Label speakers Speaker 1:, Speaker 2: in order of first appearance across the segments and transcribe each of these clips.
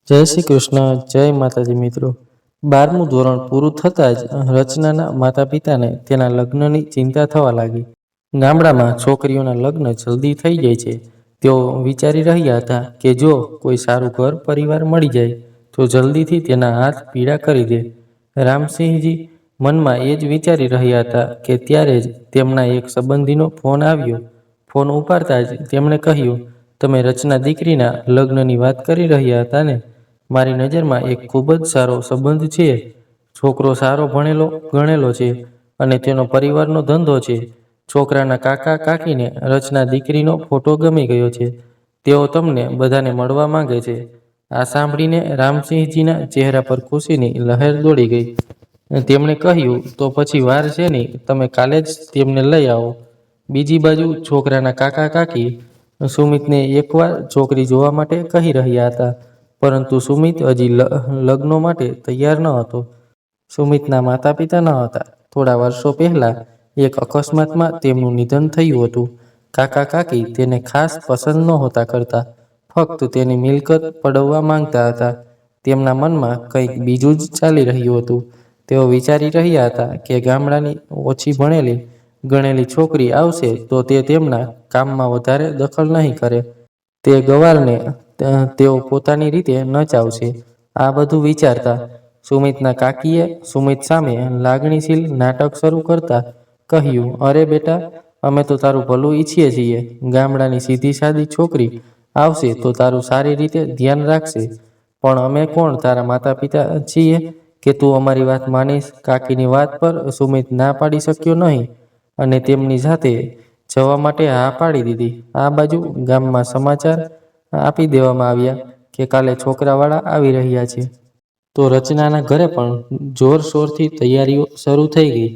Speaker 1: જય શ્રી કૃષ્ણ, જય માતાજી મિત્રો। 12મું ધોરણ પૂરું થતાં જ રચનાના માતા પિતાને તેના લગ્નની ચિંતા થવા લાગી। ગામડામાં છોકરીઓના લગ્ન જલ્દી થઈ જાય છે। તેઓ વિચારી રહ્યા હતા કે જો કોઈ સારું ઘર પરિવાર મળી જાય તો જલ્દીથી તેના હાથ પીળા કરી દે। રામસિંહજી મનમાં એ જ વિચારી રહ્યા હતા કે ત્યારે જ તેમના એક સંબંધીનો ફોન આવ્યો। ફોન ઉપાડતા જ તેમણે કહ્યું, તમે રચના દીકરીના લગ્નની વાત કરી રહ્યા હતા ને? મારી નજરમાં એક ખૂબ જ સારો સંબંધ છે। છોકરો સારો ભણેલો ગણેલો છે અને તેનો પરિવારનો ધંધો છે। છોકરાના કાકા કાકીને રચના દીકરીનો ફોટો ગમી ગયો છે। તેઓ તમને બધાને મળવા માંગે છે। આ સાંભળીને રામસિંહજીના ચહેરા પર ખુશીની લહેર દોડી ગઈ। તેમણે કહ્યું, તો પછી વાર છે નહીં, તમે કાલે જ તેમને લઈ આવો। બીજી બાજુ છોકરાના કાકા કાકી સુમિતને એકવાર છોકરી જોવા માટે કહી રહ્યા હતા, પરંતુ સુમિત હજી લગ્નો માટે તૈયાર ન હતો। સુમિતના માતા પિતા ન હતા। થોડા વર્ષો પહેલા એક અકસ્માતમાં તેમનું નિધન થયું હતું। કાકા કાકી તેને ખાસ પસંદ નહોતા કરતા, ફક્ત તેની મિલકત પડાવવા માંગતા હતા। તેમના મનમાં કંઈક બીજું જ ચાલી રહ્યું હતું। તેઓ વિચારી રહ્યા હતા કે ગામડાની ઓછી ભણેલી ગણેલી છોકરી આવશે તો તે તેમના કામમાં વધારે દખલ નહીં કરે। તે ગવારને તેઓ પોતાની રીતે નચાવશે। આ બધું વિચારતા સુમિતના કાકીએ સુમિત સામે લાગણીશીલ નાટક શરૂ કરતા કહ્યું, અરે બેટા, અમે તો તારું ભલું ઈચ્છીએ છીએ। ગામડાની સીધી સાદી છોકરી આવશે તો તારું સારી રીતે ધ્યાન રાખશે, પણ અમે કોણ તારા માતા પિતા છીએ કે તું અમારી વાત માનીશ? કાકીની વાત પર સુમિત ના પાડી શક્યો નહીં અને તેમની સાથે જવા માટે હા પાડી દીધી। આ બાજુ ગામમાં સમાચાર આપી દેવામાં આવ્યા કે કાલે છોકરાવાળા આવી રહ્યા છે। તો રચનાના ઘરે પણ જોરશોરથી તૈયારીઓ શરૂ થઈ ગઈ।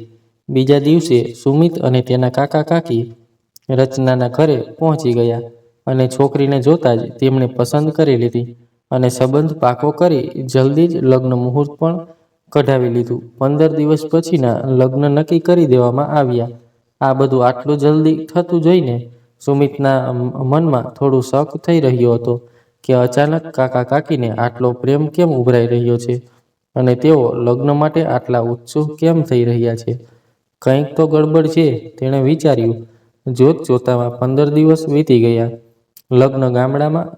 Speaker 1: બીજા દિવસે સુમિત અને તેના કાકા કાકી રચનાના ઘરે પહોંચી ગયા અને છોકરીને જોતા જ તેમણે પસંદ કરી લીધી અને સંબંધ પાકો કરી જલ્દી જ લગ્ન મુહૂર્ત પણ કઢાવી લીધું। 15 દિવસ પછીના લગ્ન નક્કી કરી દેવામાં આવ્યા। આ બધું આટલું જલ્દી થતું જોઈને સુમિતના મનમાં થોડું શક થઈ રહ્યો હતો કે અચાનક કાકા કાકીને આટલો પ્રેમ કેમ ઉભરાઈ રહ્યો છે અને તેઓ લગ્ન માટે આટલા ઉત્સુક કેમ થઈ રહ્યા છે? કંઈક તો ગડબડ છે, તેણે વિચાર્યું। જોત જોતામાં 15 દિવસ વીતી ગયા। લગ્ન ગામડામાં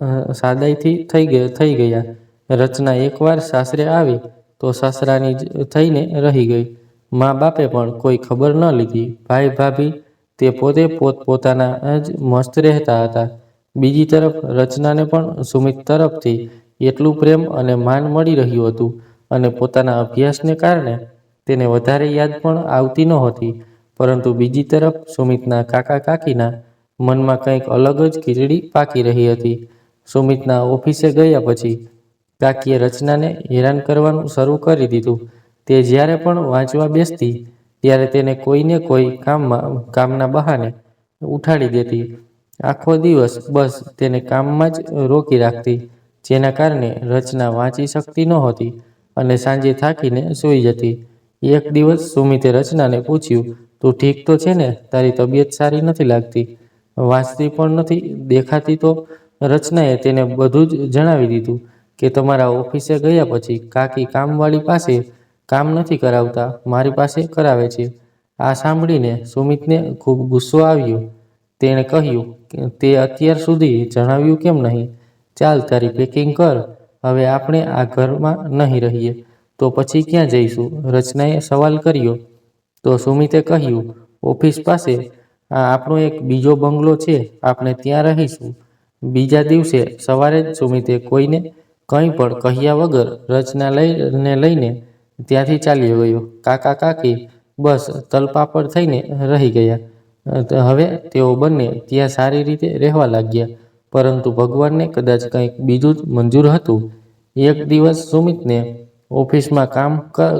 Speaker 1: સાદાઈથી થઈ ગયા। રચના એકવાર સાસરે આવી તો સસરાની જ થઈને રહી ગઈ। મા બાપે પણ કોઈ ખબર ન લીધી। ભાઈ ભાભી તે પોતે પોતપોતાના જ મસ્ત રહેતા હતા। બીજી તરફ રચનાને પણ સુમિત તરફથી એટલું પ્રેમ અને માન મળી રહ્યું હતું અને પોતાના અભ્યાસને કારણે તેને વધારે યાદ પણ આવતી નહોતી, પરંતુ બીજી તરફ સુમિતના કાકા કાકીના મનમાં કંઈક અલગ જ ખીચડી પાકી રહી હતી। સુમિતના ઓફિસે ગયા પછી કાકીએ રચનાને હેરાન કરવાનું શરૂ કરી દીધું। તે જ્યારે પણ વાંચવા બેસતી ત્યારે તેને કોઈને કોઈ કામના બહાને ઉઠાડી દેતી। આખો દિવસ બસ તેને કામમાં જ રોકી રાખતી, જેના કારણે રચના વાંચી શકતી નહોતી અને સાંજે થાકીને સૂઈ જતી। એક દિવસ સુમિતે રચનાને પૂછ્યું, તું ઠીક તો છે ને? તારી તબિયત સારી નથી લાગતી, વાંચતી પણ નથી દેખાતી તો? રચનાએ તેને બધું જ જણાવી દીધું કે તમારા ઓફિસે ગયા પછી કાકી કામવાળી પાસે કામ નથી કરાવતા, મારી પાસે કરાવે છે। આ સાંભળીને સુમિતને ખૂબ ગુસ્સો આવ્યો। તેણે કહ્યું, તે અત્યાર સુધી જણાવ્યું કેમ નહીં? ચાલ, તારી પેકિંગ કર, હવે આપણે આ ઘરમાં નહીં રહીએ તો પછી ક્યાં જઈશું? રચનાએ સવાલ કર્યો। તો સુમિતે કહ્યું, ઓફિસ પાસે આપણો એક બીજો બંગલો છે, આપણે ત્યાં રહીશું। બીજા દિવસે સવારે જ સુમિતે કોઈને કંઈ પણ કહ્યા વગર રચનાને લઈને ત્યાંથી ચાલ્યો ગયો। કાકા કાકી બસ તલપાપડ થઈને રહી ગયા। હવે તેઓ બંને ત્યાં સારી રીતે રહેવા લાગ્યા, પરંતુ ભગવાનને કદાચ કંઈક બીજું જ મંજૂર હતું। એક દિવસ સુમિતને ઓફિસમાં કામ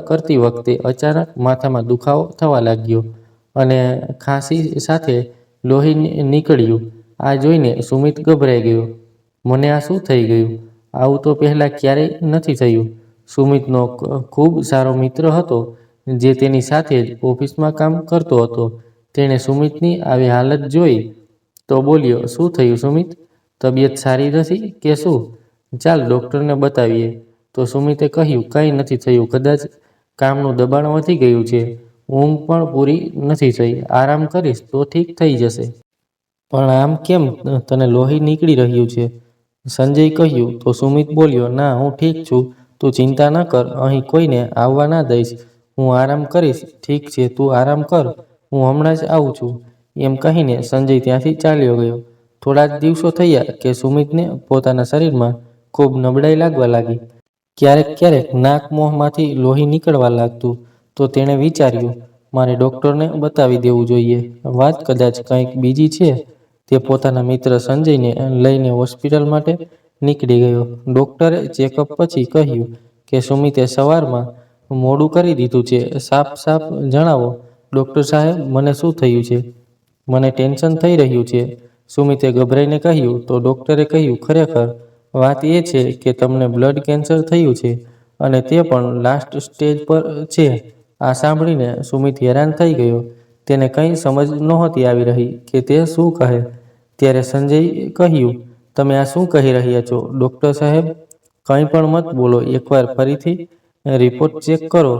Speaker 1: કરતી વખતે અચાનક માથામાં દુખાવો થવા લાગ્યો અને ખાંસી સાથે લોહી નીકળ્યું। આ જોઈને સુમિત ગભરાઈ ગયો। મને આ શું થઈ ગયું? આવું તો પહેલાં ક્યારેય નથી થયું। સુમિતનો ખૂબ સારો મિત્ર હતો જે તેની સાથે જ ઓફિસમાં કામ કરતો હતો। તેણે સુમિતની આવી હાલત જોઈ તો બોલ્યો, શું થયું સુમિત? તબિયત સારી નથી કે શું? ચાલ ડૉક્ટરને બતાવીએ. તો સુમિતે કહ્યું, કંઈ નથી થયું, કદાચ કામનું દબાણ વધી ગયું છે. ઊંઘ પણ પૂરી નથી થઈ. આરામ કરીશ તો ઠીક થઈ જશે. પણ આમ કેમ તને લોહી નીકળી રહ્યું છે? સંજય કહ્યું. તો સુમિત બોલ્યો, ના, હું ઠીક છું. તું ચિંતા ન કર. અહીં કોઈને આવવા ના દઈશ. હું આરામ કરીશ. ઠીક છે, તું આરામ કર. હું હમણાં જ આવું છું. એમ કહીને સંજય ત્યાંથી ચાલ્યો ગયો. થોડા જ દિવસો થયા કે સુમિતને પોતાના શરીરમાં ખૂબ નબળાઈ લાગવા લાગી. ક્યારેક ક્યારેક નાક-મોંમાંથી લોહી નીકળવા લાગતું. તો તેણે વિચાર્યું, મારે ડૉક્ટરને બતાવી દેવું જોઈએ. વાત કદાચ કંઈક બીજી છે. તે પોતાના મિત્ર સંજયને લઈને હોસ્પિટલ માટે નીકળી ગયો. ડૉક્ટરે ચેકઅપ પછી કહ્યું કે સુમિતે સવારમાં મોડું કરી દીધું છે. સાફ સાફ જણાવો ડૉક્ટર સાહેબ, મને શું થયું છે? મને ટેન્શન થઈ રહ્યું છે, સુમિતે ગભરાઈને કહ્યું. તો ડૉક્ટરે કહ્યું, ખરેખર વાત એ છે કે તમને બ્લડ કેન્સર થયું છે અને તે પણ લાસ્ટ સ્ટેજ પર છે. આ સાંભળીને સુમિત હેરાન થઈ ગયો. તેને કંઈ સમજ નહોતી આવી રહી કે તે શું કહે. ત્યારે સંજયે કહ્યું, તમે આ શું કહી રહ્યા છો ડૉક્ટર સાહેબ? કંઈ પણ મત બોલો. એકવાર ફરીથી રિપોર્ટ ચેક કરો.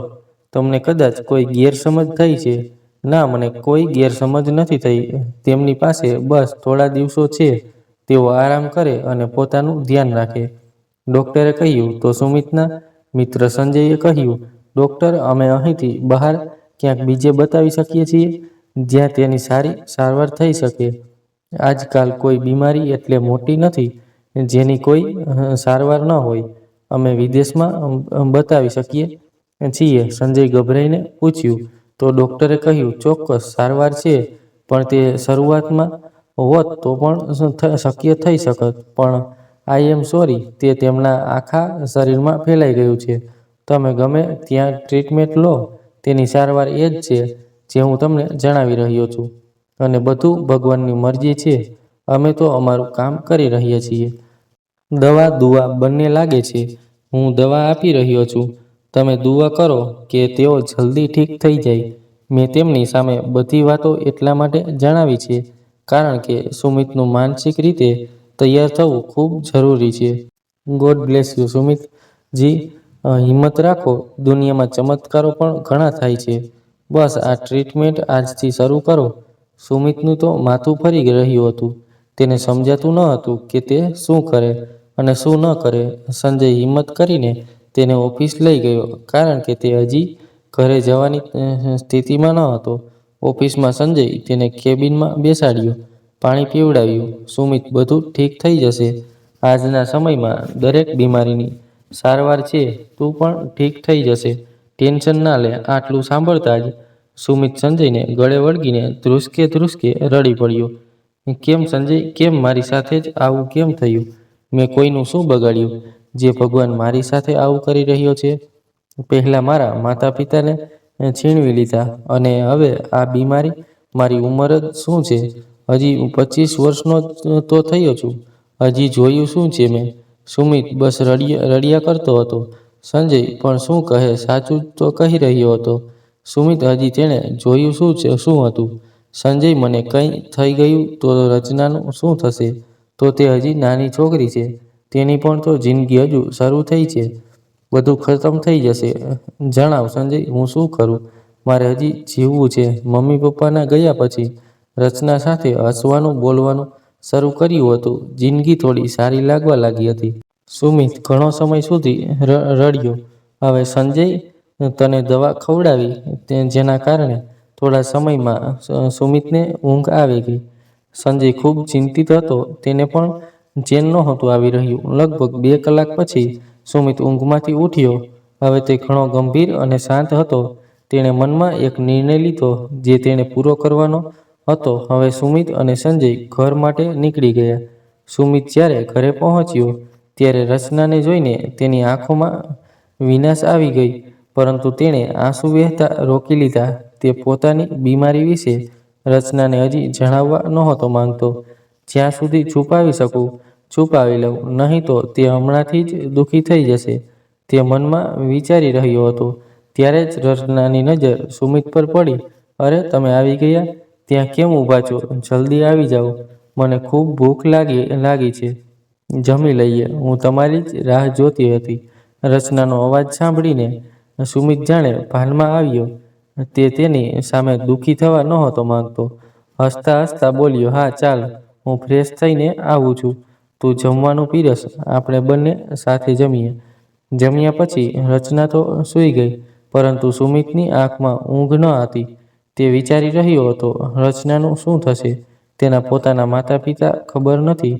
Speaker 1: તમને કદાચ કોઈ ગેરસમજ થઈ છે. ના, મને કોઈ ગેરસમજ નથી થઈ. તેમની પાસે બસ થોડા દિવસો છે. તેઓ આરામ કરે અને પોતાનું ધ્યાન રાખે, ડૉક્ટરે કહ્યું. તો સુમિતના મિત્ર સંજયે કહ્યું, ડૉક્ટર, અમે અહીંથી બહાર ક્યાંક બીજે બતાવી શકીએ છીએ જ્યાં તેની સારી સારવાર થઈ શકે. આજકાલ કોઈ બીમારી એટલે મોટી નથી જેની કોઈ સારવાર ન હોય. અમે વિદેશમાં બતાવી શકીએ છીએ. સંજય ગભરાઈને પૂછ્યું. તો ડૉક્ટરે કહ્યું, ચોક્કસ સારવાર છે, પણ તે શરૂઆતમાં હોત તો પણ શક્ય થઈ શકત. પણ આઈ એમ સોરી, તે તેમના આખા શરીરમાં ફેલાઈ ગયું છે. તમે ગમે ત્યાં ટ્રીટમેન્ટ લો, તેની સારવાર એ જ છે જે હું તમને જણાવી રહ્યો છું. અને બધું ભગવાનની મરજી છે. અમે તો અમારું કામ કરી રહ્યા છીએ. દવા દુઆ બંને લાગે છે. હું દવા આપી રહ્યો છું. તમે દુઆ કરો કે તેઓ જલ્દી ઠીક થઈ જાય. મેં તેમની સામે બધી વાતો એટલા માટે જણાવી છે કારણ કે સુમિતનું માનસિક રીતે તૈયાર થવું ખૂબ જરૂરી છે. God bless you Sumitji. હિંમત રાખો. દુનિયામાં ચમત્કારો પણ ઘણા થાય છે. બસ આ ટ્રીટમેન્ટ આજથી શરૂ કરો. સુમિતનું તો માથું ફરી રહ્યું હતું. તેને સમજાતું ન હતું કે તે શું કરે અને શું ન કરે. સંજય હિંમત કરીને તેને ઓફિસ લઈ ગયો કારણ કે તે હજી ઘરે જવાની સ્થિતિમાં ન હતો. ઓફિસમાં સંજય તેને કેબિનમાં બેસાડ્યો, પાણી પીવડાવ્યું. સુમિત, બધું ઠીક થઈ જશે. આજના સમયમાં દરેક બીમારીની સારવાર છે. તું પણ ઠીક થઈ જશે. ટેન્શન ના લે. આટલું સાંભળતા જ સુમિત સંજયને ગળે વળગીને ધ્રુસકે ધ્રુસકે રડી પડ્યો. કેમ સંજય, કેમ મારી સાથે જ આવું કેમ થયું? મેં કોઈનું શું બગાડ્યું જે ભગવાન મારી સાથે આવું કરી રહ્યો છે? પહેલા મારા માતા પિતાને છીનવી લીધા અને હવે આ બીમારી. મારી ઉંમર જ શું છે? હજી 25 વર્ષનો તો થયો છું. હજી જોયું શું છે મેં? સુમિત બસ રડ્યા કરતો હતો. સંજય પણ શું કહે, સાચું તો કહી રહ્યો હતો. સુમિત, હજી તેણે જોયું શું હતું? સંજય, મને કંઈ થઈ ગયું તો રચનાનું શું થશે? તો તે હજી નાની છોકરી છે. તેની પણ તો જિંદગી હજુ શરૂ થઈ છે. બધું ખતમ થઈ જશે. જણાવ સંજય, હું શું કરું? મારે હજી જીવવું છે. મમ્મી પપ્પાના ગયા પછી રચના સાથે હસવાનું બોલવાનું શરૂ કર્યું હતું. જિંદગી થોડી સારી લાગવા લાગી હતી. સુમિત ઘણો સમય સુધી રડ્યો. હવે સંજય તને દવા ખવડાવી જેના કારણે થોડા સમયમાં સુમિતને ઊંઘ આવી ગઈ. સંજય ખૂબ ચિંતિત હતો. તેને પણ ચેન નહોતું આવી રહ્યું. લગભગ 2 કલાક પછી સુમિત ઊંઘમાંથી ઉઠ્યો. હવે તે ઘણો ગંભીર અને શાંત હતો. તેણે મનમાં એક નિર્ણય લીધો જે તેણે પૂરો કરવાનો હતો. હવે સુમિત અને સંજય ઘર માટે નીકળી ગયા. સુમિત જ્યારે ઘરે પહોંચ્યો ત્યારે રચનાને જોઈને તેની આંખોમાં વિનાશ આવી ગઈ, પરંતુ તેણે આંસુ વહેતા રોકી લીધા. તે પોતાની બીમારી વિશે રચનાને હજી જણાવવા નહોતો માંગતો. જ્યાં સુધી છુપાવી શકું છુપાવી લઉં, નહીં તો તે હમણાંથી જ દુઃખી થઈ જશે, તે મનમાં વિચારી રહ્યો હતો. ત્યારે જ રચનાની નજર સુમિત પર પડી. અરે, તમે આવી ગયા. ત્યાં કેમ ઊભા છો? જલ્દી આવી જાઓ. મને ખૂબ ભૂખ લાગી છે. જમી લઈએ, હું તમારી જ રાહ જોતી હતી. રચનાનો અવાજ સાંભળીને સુમિત જાણે ભાનમાં આવ્યો. તે તેની સામે દુઃખી થવા નહોતો માંગતો. હસતા હસતા બોલ્યો, હા ચાલ, હું ફ્રેશ થઈને આવું છું. તું જમવાનું પીરસ, આપણે બંને સાથે જમીએ. જમ્યા પછી રચના તો સૂઈ ગઈ, પરંતુ સુમિતની આંખમાં ઊંઘ ન હતી. તે વિચારી રહ્યો હતો, રચનાનું શું થશે? તેના પોતાના માતા પિતા ખબર નથી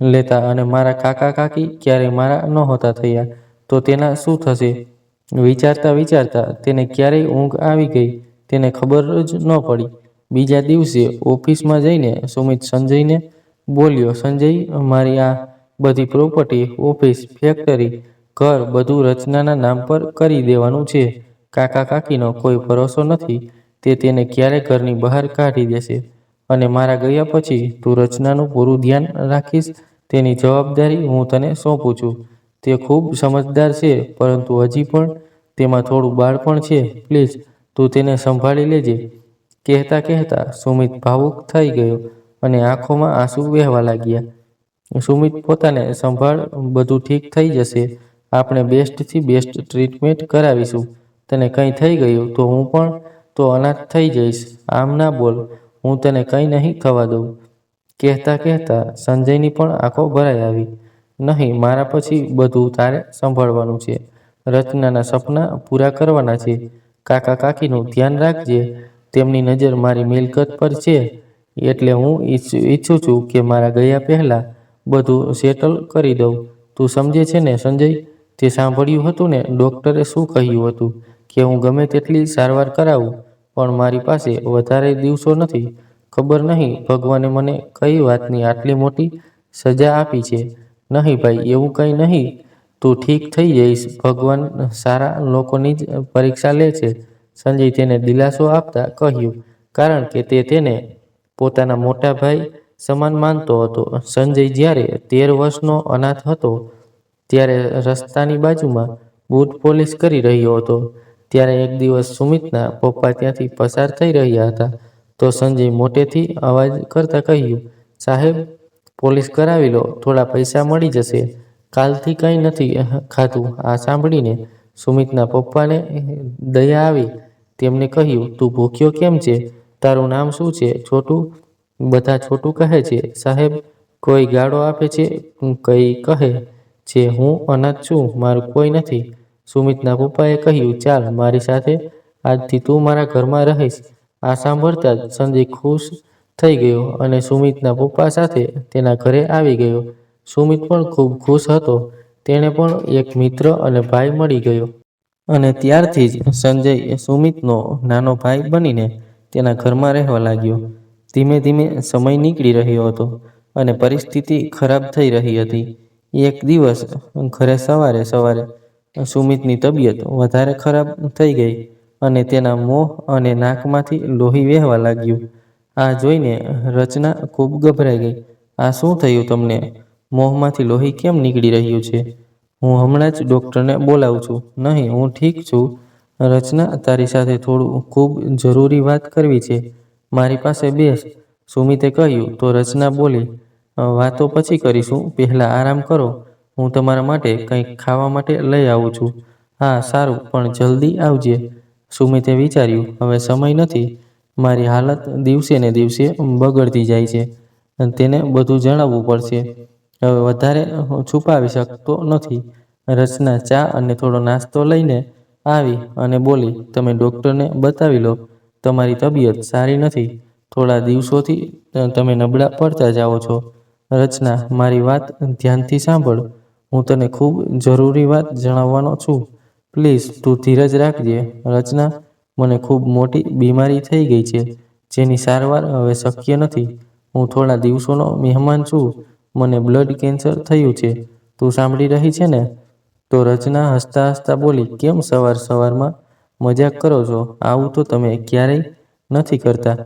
Speaker 1: લેતા અને મારા કાકા કાકી ક્યારેય મારા નહોતા થયા, તો તેના શું થશે? વિચારતા વિચારતા તેને ક્યારેય ઊંઘ આવી ગઈ તેને ખબર જ ન પડી. બીજા દિવસે ઓફિસમાં જઈને સુમિત સંજયને બોલ્યો, સંજય, મારી આ બધી પ્રોપર્ટી, ઓફિસ, ફેક્ટરી, ઘર બધું રચનાના નામ પર કરી દેવાનું છે. કાકા કાકીનો કોઈ ભરોસો નથી, તે તેને ક્યારે ઘરની બહાર કાઢી દેશે. અને મારા ગયા પછી તું રચનાનું પૂરું ધ્યાન રાખીશ, તેની જવાબદારી હું તને સોંપું છું. તે ખૂબ સમજદાર છે, પરંતુ હજી પણ તેમાં થોડું બાળપણ છે. પ્લીઝ તું તેને સંભાળી લેજે. કહેતા કહેતા સુમિત ભાવુક થઈ ગયો અને આંખોમાં આંસુ વહેવા લાગ્યા. સુમિત, પોતાને સંભાળ, બધું ઠીક થઈ જશે. આપણે બેસ્ટથી બેસ્ટ ટ્રીટમેન્ટ કરાવીશું. તને કંઈ થઈ ગયું તો હું પણ તો અનાથ થઈ જઈશ. આમ ના બોલ, હું તને કંઈ નહીં થવા દઉં. કહેતા કહેતા સંજયની પણ આંખો ભરાઈ આવી. નહીં, મારા પછી બધું તારે સંભાળવાનું છે. રચનાના સપના પૂરા કરવાના છે. કાકા કાકીનું ધ્યાન રાખજે. તેમની નજર મારી મિલકત પર છે, એટલે હું ઈચ્છું છું કે મારા ગયા પહેલા બધું સેટલ કરી દઉં. તું સમજે છે ને સંજય? તે સાંભળ્યું હતું ને ડૉક્ટરે શું કહ્યું હતું, કે હું ગમે તેટલી સારવાર કરાવું, પણ મારી પાસે વધારે દિવસો નથી. ખબર નહીં ભગવાને મને કઈ વાતની આટલી મોટી સજા આપી છે. નહીં ભાઈ, એવું કંઈ નહીં. તું ઠીક થઈ જઈશ. ભગવાન સારા લોકોની જ પરીક્ષા લે છે. સંજય તેને દિલાસો આપતા કહ્યું, કારણ કે તે તેને પોતાના મોટા ભાઈ સમાન માનતો હતો. સંજય જ્યારે 13 વર્ષનો અનાથ હતો, ત્યારે રસ્તાની બાજુમાં બૂટ પોલિશ કરી રહ્યો હતો. ત્યારે એક દિવસ સુમિતના પપ્પા ત્યાંથી પસાર થઈ રહ્યા હતા, તો સંજય મોટેથી અવાજ કરતા કહ્યું, સાહેબ, પોલિશ કરાવી લો, થોડા પૈસા મળી જશે. કાલથી કંઈ નથી ખાધું. આ સાંભળીને સુમિતના પપ્પાને દયા આવી. તેમને કહ્યું, તું ભૂખ્યો કેમ છે? તારું નામ શું છે? છોટું? બધા છોટું કહે છે. સાહેબ, કોઈ ગાળો આપે છે, કઈ કહે છે હું અનાથ છું, મારું કોઈ નથી. સુમિતના પપ્પાએ કહ્યું, ચાલ મારી સાથે, આજથી તું મારા ઘરમાં રહીશ. આ સાંભળતા જ સંજય ખુશ થઈ ગયો અને સુમિતના પપ્પા સાથે તેના ઘરે આવી ગયો. સુમિત પણ ખૂબ ખુશ હતો. તેણે પણ એક મિત્ર અને ભાઈ મળી ગયો. અને ત્યારથી જ સંજય સુમિતનો નાનો ભાઈ બનીને તેના ઘરમાં રહેવા લાગ્યો. ધીમે ધીમે સમય નીકળી રહ્યો હતો અને પરિસ્થિતિ ખરાબ થઈ રહી હતી. એક દિવસ ઘરે સવારે સવારે સુમિતની તબિયત વધારે ખરાબ થઈ ગઈ અને તેના મોં અને નાકમાંથી લોહી વહેવા લાગ્યું. આ જોઈને રચના ખૂબ ગભરાઈ ગઈ. આ શું થયું તમને? મોંમાંથી લોહી કેમ નીકળી રહ્યું છે? હું હમણાં જ ડૉક્ટરને બોલાવું છું. નહીં, હું ઠીક છું. રચના, તારી સાથે થોડું ખૂબ જરૂરી વાત કરવી છે. મારી પાસે બેસ. સુમિતે કહ્યું. તો રચના બોલી, વાતો પછી કરીશું, પહેલાં આરામ કરો. હું તમારા માટે કંઈક ખાવા માટે લઈ આવું છું. હા સારું, પણ જલ્દી આવજે. સુમિતે વિચાર્યું, હવે સમય નથી. મારી હાલત દિવસે ને દિવસે બગડતી જાય છે. તેને બધું જણાવવું પડશે. હવે વધારે છુપાવી શકતો નથી. રચના ચા અને થોડો નાસ્તો લઈને આવી અને બોલી, તમે ડૉક્ટરને બતાવી લો. તમારી તબિયત સારી નથી. થોડા દિવસોથી તમે નબળા પડતા જાઓ છો. રચના, મારી વાત ધ્યાનથી સાંભળ. હું તને ખૂબ જરૂરી વાત જણાવવાનો છું. પ્લીઝ તું ધીરજ રાખજે. રચના, મને ખૂબ મોટી બીમારી થઈ ગઈ છે, જેની સારવાર હવે શક્ય નથી. હું થોડા દિવસોનો મહેમાન છું. મને બ્લડ કેન્સર થયું છે. તું સાંભળી રહી છે ને? તો રચના હસતા હસતા બોલી, કેમ સવાર સવારમાં મજાક કરો છો? આવું તો તમે ક્યારેય નથી કરતા.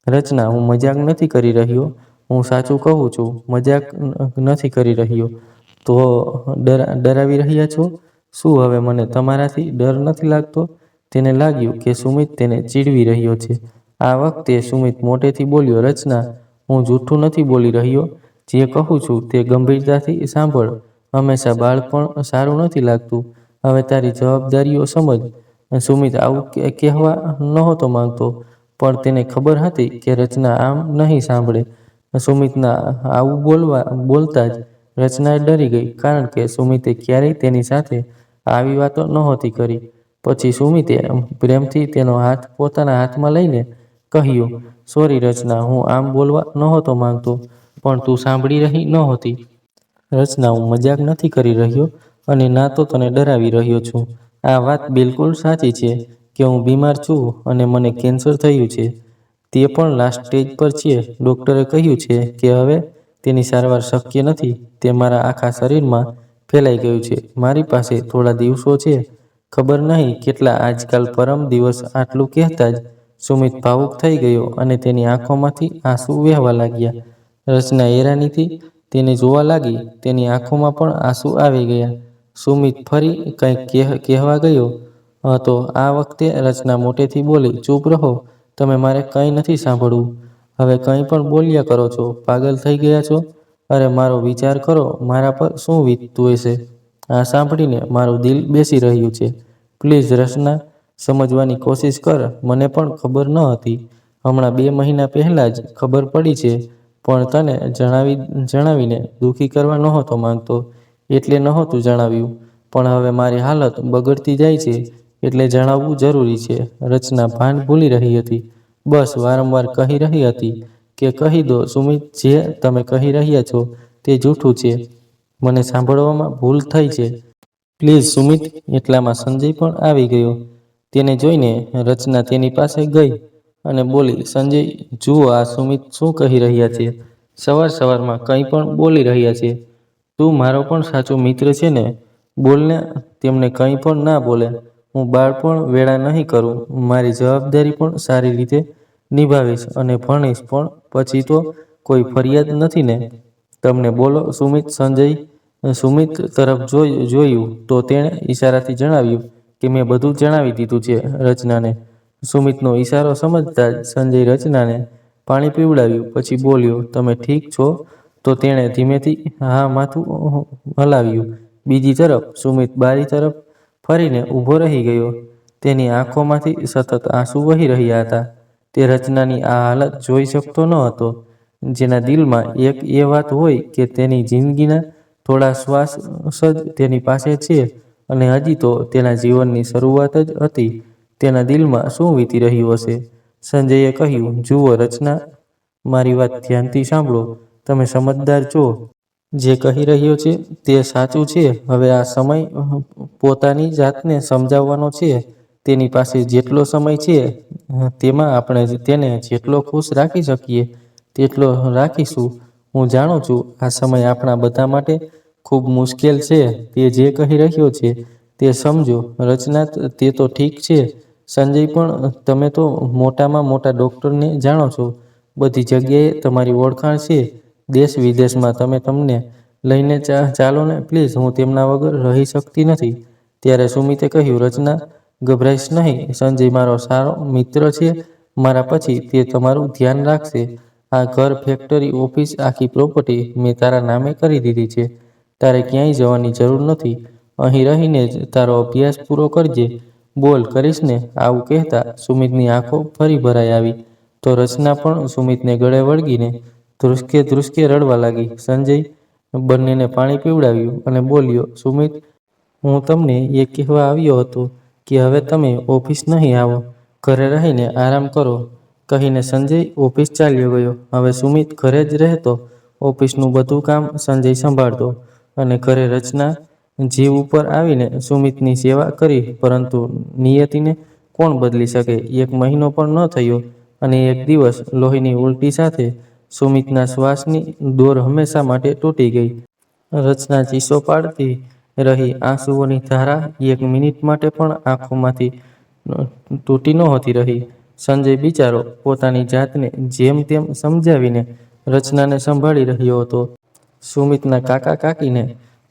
Speaker 1: રચના, હું મજાક નથી કરી રહ્યો. હું સાચું કહું છું. મજાક નથી કરી રહ્યો. તો ડરાવી રહ્યા છો? શું હવે મને તમારાથી ડર નથી લાગતો? તેને લાગ્યું કે સુમિત તેને ચીડવી રહ્યો છે. આ વખતે સુમિત મોટેથી બોલ્યો, રચના, હું જૂઠું નથી બોલી રહ્યો. જે કહું છું તે ગંભીરતાથી સાંભળ. હંમેશા બાળપણ સારું નથી લાગતું. હવે તારી જવાબદારીઓ સમજ. સુમિત આવું કહેવા નહોતો માંગતો, પણ તેને ખબર હતી કે રચના આમ નહીં સાંભળે. સુમિતના આવું બોલતા જ રચના ડરી ગઈ, કારણ કે સુમિતે ક્યારેય તેની સાથે આવી વાતો નહોતી કરી. પછી સુમિતે પ્રેમથી તેનો હાથ પોતાના હાથમાં લઈને કહ્યું, "સોરી રચના, હું આમ બોલવા નહોતો માંગતો, પણ તું સાંભળી રહી નહોતી." રચના, હું મજાક નથી કરી રહ્યો અને ના તો તને ડરાવી રહ્યો છું. આ વાત બિલકુલ સાચી છે કે હું બીમાર છું અને મને કેન્સર થયું છે. તે પણ લાસ્ટ સ્ટેજ પર છે. ડૉક્ટરે કહ્યું છે કે હવે તેની સારવાર શક્ય નથી. તે મારા આખા શરીરમાં ફેલાઈ ગયું છે. મારી પાસે થોડા દિવસો છે. ખબર નહીં કેટલા. આજકાલ પરમ દિવસ આટલું કહેતા જ સુમિત ભાવુક થઈ ગયો અને તેની આંખોમાંથી આંસુ વહેવા લાગ્યા. રચના હેરાનીથી તેને જોવા લાગી. તેની આંખોમાં પણ આંસુ આવી ગયા. સુમિત ફરી કંઈક કહેવા ગયો હતો. આ વખતે રચના મોટેથી બોલી, "ચૂપ રહો, તમે મારે કંઈ નથી સાંભળવું. હવે કંઈ પણ બોલ્યા કરો છો. પાગલ થઈ ગયા છો? અરે મારો વિચાર કરો, મારા પર શું વીતતું હશે. આ સાંભળીને મારું દિલ બેસી રહ્યું છે. પ્લીઝ રચના, સમજવાની કોશિશ કર. મને પણ ખબર ન હતી. હમણાં 2 મહિના પહેલાં જ ખબર પડી છે, પણ તને જણાવીને દુઃખી કરવા નહોતો માંગતો, એટલે નહોતું જણાવ્યું. પણ હવે મારી હાલત બગડતી જાય છે, એટલે જણાવવું જરૂરી છે." રચના ભાન ભૂલી રહી હતી. બસ વારંવાર કહી રહી હતી કે કહી દો સુમિત, જે તમે કહી રહ્યા છો તે જૂઠું છે. મને સાંભળવામાં ભૂલ થઈ છે. પ્લીઝ સુમિત. એટલામાં સંજય પણ આવી ગયો. તેને જોઈને રચના તેની પાસે ગઈ અને બોલી, "સંજય, જુઓ આ સુમિત શું કહી રહ્યા છે. સવારમાં કંઈ પણ બોલી રહ્યા છે. તું મારો પણ સાચો મિત્ર છે ને? બોલને." તેમને કંઈ પણ ના બોલે. "હું બાળપણ વેળા નહીં કરું. મારી જવાબદારી પણ સારી રીતે નિભાવીશ અને ભણીશ, પણ પછી તો કોઈ ફરિયાદ નથી ને? તમને બોલો સુમિત." સંજય સુમિત તરફ જોયું તો તેણે ઈશારાથી જણાવ્યું કે મેં બધું જણાવી દીધું છે રચનાને. સુમિતનો ઈશારો સમજતા જ સંજય રચનાને પાણી પીવડાવ્યું. પછી બોલ્યો, "તમે ઠીક છો?" તો તેણે ધીમેથી હા માથું હલાવ્યું. બીજી તરફ સુમિત બારી તરફ ફરીને ઊભો રહી ગયો. તેની આંખોમાંથી સતત આંસુ વહી રહ્યા હતા. તે રચનાની આ હાલત જોઈ શકતો ન હતો. જેના દિલમાં એક એ વાત હોય કે તેની જિંદગીના થોડા શ્વાસ જ તેની પાસે છે અને હજી તો તેના જીવનની શરૂઆત જ હતી. તેના દિલમાં શું વીતી રહ્યું હશે? સંજયે કહ્યું, "જુઓ રચના, મારી વાત ધ્યાનથી સાંભળો. તમે સમજદાર છો. જે કહી રહ્યો છે તે સાચું છે. હવે આ સમય પોતાની જાતને સમજાવવાનો છે. તેની પાસે જેટલો સમય છે તેમાં આપણે તેને જેટલો ખુશ રાખી શકીએ તેટલો રાખીશું. હું જાણું છું આ સમય આપણા બધા માટે ખૂબ મુશ્કેલ છે. તે જે કહી રહ્યો છે તે સમજો." રચના, તે તો ઠીક છે સંજય, પણ તમે તો મોટામાં મોટા ડૉક્ટરને જાણો છો. બધી જગ્યાએ તમારી ઓળખાણ છે. દેશ વિદેશમાં. તમને લઈને ચાલો ને પ્લીઝ. હું તેમના વગર રહી શકતી નથી." ત્યારે સુમિતે કહ્યું, "રચના, ગભરાઈશ નહીં. સંજય મારો સારો મિત્ર છે. મારા પછી તે તમારું ધ્યાન રાખશે. આ ઘર, ફેક્ટરી, ઓફિસ, આખી પ્રોપર્ટી મેં તારા નામે કરી દીધી છે. તારે ક્યાંય જવાની જરૂર નથી. અહીં રહીને જ તારો અભ્યાસ પૂરો કરજે. બોલ, કરીશ ને?" આવું કહેતા સુમિતની આંખો ફરી ભરાઈ આવી તો રચના પણ સુમિતને ગળે વળગીને ધ્રુસકે રડવા લાગી. સંજય બંનેને પાણી પીવડાવ્યું અને બોલ્યો, "સુમિત, હું તમને એ કહેવા આવ્યો હતો કે હવે તમે ઓફિસ નહીં આવો. ઘરે રહીને આરામ કરો." કહીને સંજય ઓફિસ ચાલ્યો ગયો. હવે સુમિત ઘરે જ રહેતો. ઓફિસનું બધું કામ સંજય સંભાળતો અને ઘરે રચના જીવ ઉપર આવીને સુમિતની સેવા કરી. પરંતુ નિયતિને કોણ બદલી શકે? 1 મહિનો પણ ન થયો અને એક દિવસ લોહીની ઉલટી સાથે સુમિતના શ્વાસની દોર હંમેશા માટે તૂટી ગઈ. રચના ચીસો પાડતી રહી. આંસુઓની ધારા 1 મિનિટ માટે પણ આંખોમાંથી તૂટી નહોતી રહી. સંજય બિચારો પોતાની જાતને જેમ તેમ સમજાવીને રચનાને સંભાળી રહ્યો હતો. સુમિતના કાકા કાકીને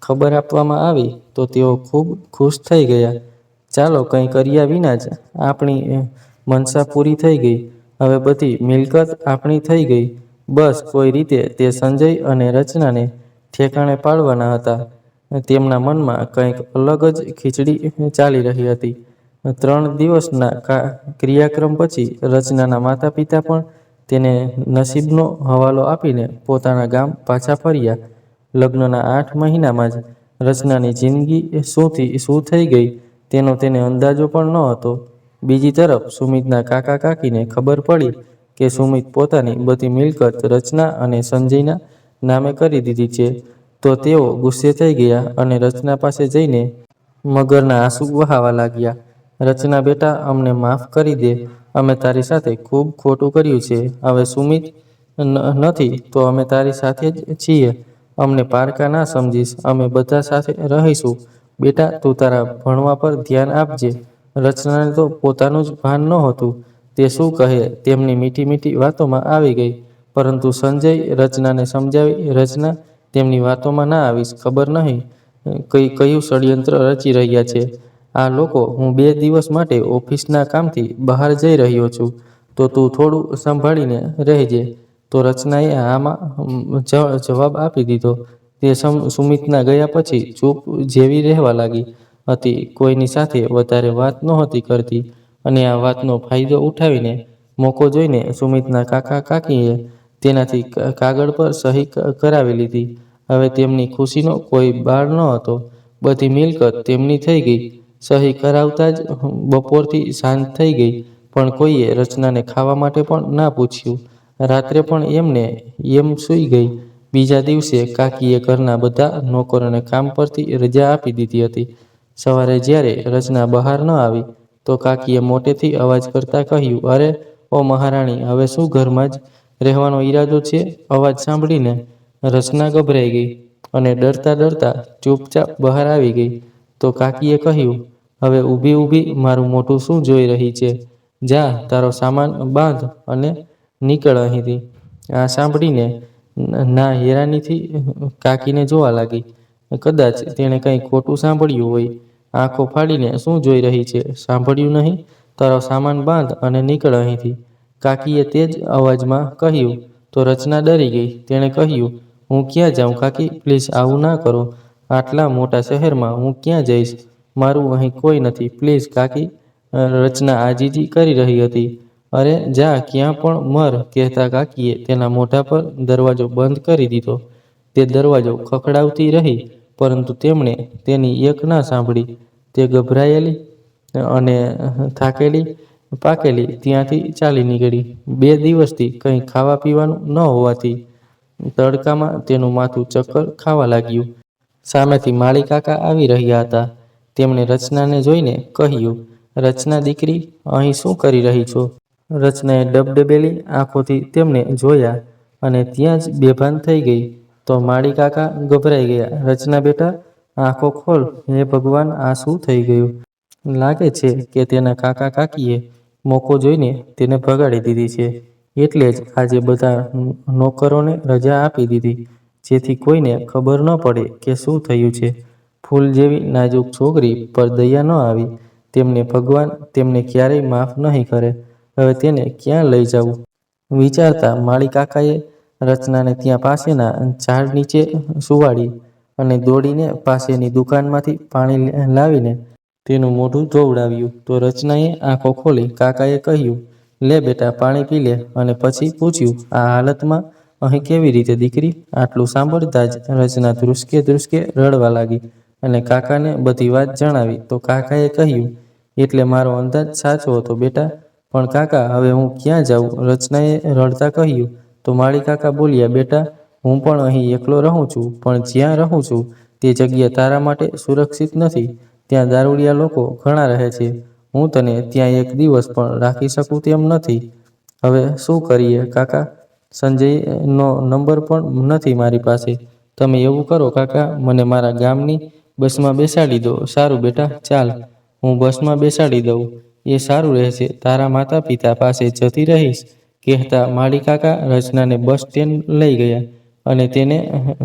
Speaker 1: ખબર આપવામાં આવી તો તેઓ ખૂબ ખુશ થઈ ગયા. ચાલો, કંઈ કર્યા વિના જ આપણી મનસા પૂરી થઈ ગઈ. હવે બધી મિલકત આપણી થઈ ગઈ. બસ કોઈ રીતે તે સંજય અને રચનાને ઠેકાણે પાડવાના હતા. તેમના મનમાં કંઈક અલગ જ ખીચડી ચાલી રહી હતી. 3 દિવસના ક્રિયાક્રમ પછી રચનાના માતા પિતા પણ તેને નસીબનો હવાલો આપીને પોતાના ગામ પાછા ફર્યા. લગ્નના 8 મહિનામાં જ રચનાની જિંદગી શું થઈ ગઈ તેનો તેને અંદાજો પણ ન હતો. બીજી તરફ સુમિતના કાકા કાકીને ખબર પડી કે સુમિત પોતાની બધી મિલકત રચના અને સંજયના નામે કરી દીધી છે, તો તેઓ ગુસ્સે થઈ ગયા અને રચના પાસે જઈને મગરના આંસુ વહાવા લાગ્યા. રચના બેટા, અમને માફ કરી દે. અમે તારી સાથે ખૂબ ખોટું કર્યું છે. હવે સુમિત નથી તો અમે તારી સાથે જ છીએ. અમને પારકા ના સમજીશ. અમે બધા સાથે રહીશું. બેટા, તું તારા ભણવા પર ધ્યાન આપજે. રચનાને તો પોતાનું જ ભાન નહોતું. તે શું કહે તેમની મીઠી મીઠી વાતોમાં આવી ગઈ. પરંતુ સંજય રચનાને સમજાવી, રચના, તેમની વાતોમાં ના આવીશ. ખબર નહીં કયું ષડયંત્ર રચી રહ્યા છે આ લોકો. હું 2 દિવસ માટે ઓફિસના કામથી બહાર જઈ રહ્યો છું, તો તું થોડું સંભાળીને રહેજે. તો રચનાએ આમાં જવાબ આપી દીધો. તે સુમિતના ગયા પછી ચૂપ જેવી રહેવા લાગી હતી. કોઈની સાથે વધારે વાત નહોતી કરતી અને આ વાતનો ફાયદો ઉઠાવીને મોકો જોઈને સુમિતના કાકા કાકીએ તેનાથી કાગળ પર સહી કરાવી લીધી. હવે તેમની ખુશીનો કોઈ બાળ ન હતો. બધી મિલકત તેમની થઈ ગઈ. સહી કરાવતા જ બપોરથી સાંજ થઈ ગઈ, પણ કોઈએ રચનાને ખાવા માટે પણ ના પૂછ્યું. રાત્રે પણ એમને એમ સૂઈ ગઈ. બીજા દિવસે કાકીએ ઘરના બધા નોકરોને કામ પરથી રજા આપી દીધી હતી. સવારે જ્યારે રચના બહાર ન આવી તો કાકીએ મોટેથી અવાજ કરતા કહ્યું, અરે ઓ મહારાણી, હવે શું ઘરમાં જ રહેવાનો ઈરાદો છે? અવાજ સાંભળીને રચના ગભરાઈ ગઈ અને ડરતા ડરતા ચૂપચાપ બહાર આવી ગઈ. તો કાકીએ કહ્યું, હવે ઊભી ઊભી મારું મોઢું શું જોઈ રહી છે? જા, તારો સામાન બાંધ અને નીકળ અહીંથી. આ સાંભળીને ના હેરાનીથી કાકીને જોવા લાગી. કદાચ તેણે કંઈ ખોટું સાંભળ્યું હોય. આંખો ફાડીને શું જોઈ રહી છે? સાંભળ્યું નહીં? તારો સામાન બાંધ અને નીકળ અહીંથી. કાકીએ તે જ અવાજમાં કહ્યું. તો રચના ડરી ગઈ. તેણે કહ્યું, હું ક્યાં જાઉં કાકી? પ્લીઝ આવું ના કરો. આટલા મોટા શહેરમાં હું ક્યાં જઈશ? મારું અહીં કોઈ નથી. પ્લીઝ કાકી. રચના આજીજી કરી રહી હતી. અરે જા, ક્યાં પણ મર, કહેતા કાકીએ તેના મોઢા પર દરવાજો બંધ કરી દીધો. તે દરવાજો ખખડાવતી રહી, પરંતુ તેમણે તેની એક ના સાંભળી. તે ગભરાયેલી અને થાકેલી પાકેલી ત્યાંથી ચાલી નીકળી. 2 દિવસથી કંઈ ખાવા પીવાનું ન હોવાથી તડકામાં તેનું માથું ચક્કર ખાવા લાગ્યું. સામેથી માળી કાકા આવી રહ્યા હતા. તેમણે રચનાને જોઈને કહ્યું, રચના દીકરી, અહીં શું કરી રહી છો? રચનાએ ડબડબેલી આંખોથી તેમને જોયા અને ત્યાં જ બેભાન થઈ ગઈ. તો માળી કાકા ગભરાઈ ગયા. રચના બેટા, આંખો ખોલ. હે ભગવાન, આ શું થઈ ગયું? લાગે છે કે તેના કાકા કાકીએ મોકો જોઈને તેને ભગાડી દીધી છે. એટલે જ આજે બધા નોકરોને રજા આપી દીધી, જેથી કોઈને ખબર ન પડે કે શું થયું છે. ફૂલ જેવી નાજુક છોકરી પર દયા ન આવી. ભગવાન તેમને ક્યારેય માફ નહીં કરે. હવે તેને ક્યાં લઈ જવું? વિચારતા માળી કાકાએ રચનાને ત્યાં પાસેના ઝાડ નીચે સુવાડી અને દોડીને પાસેની દુકાનમાંથી પાણી લાવીને તેનું મોઢું ધોવડાવ્યું. તો રચનાએ આંખો ખોલી. કાકાએ કહ્યું, લે બેટા, પાણી પી લે. અને પછી પૂછ્યું, આ હાલતમાં અહીં કેવી રીતે દીકરી? આટલું સાંભળતા જ રચના ધ્રુસકે ધ્રુસકે રડવા લાગી અને કાકાને બધી વાત જણાવી. તો કાકાએ કહ્યું, એટલે મારો અંદાજ સાચો હતો બેટા. પણ કાકા, હવે હું ક્યાં જાઉં? રચનાએ રડતા કહ્યું. તો માળી કાકા બોલ્યા, બેટા, હું પણ અહીં એકલો રહું છું, પણ જ્યાં રહું છું તે જગ્યા તારા માટે સુરક્ષિત નથી. ત્યાં દારૂડિયા લોકો ઘણા રહે છે. હું તને ત્યાં એક દિવસ પણ રાખી શકું તેમ નથી. હવે શું કરીએ કાકા? સંજયનો નંબર પણ નથી મારી પાસે. તમે એવું કરો કાકા, મને મારા ગામની બસમાં બેસાડી દો. સારું બેટા, ચાલ, હું બસમાં બેસાડી દઉં. એ સારું રહેશે. તારા માતા પિતા પાસે જતી રહીશ. કહેતા માળી કાકા રચનાને બસ સ્ટેન્ડ લઈ ગયા અને તેને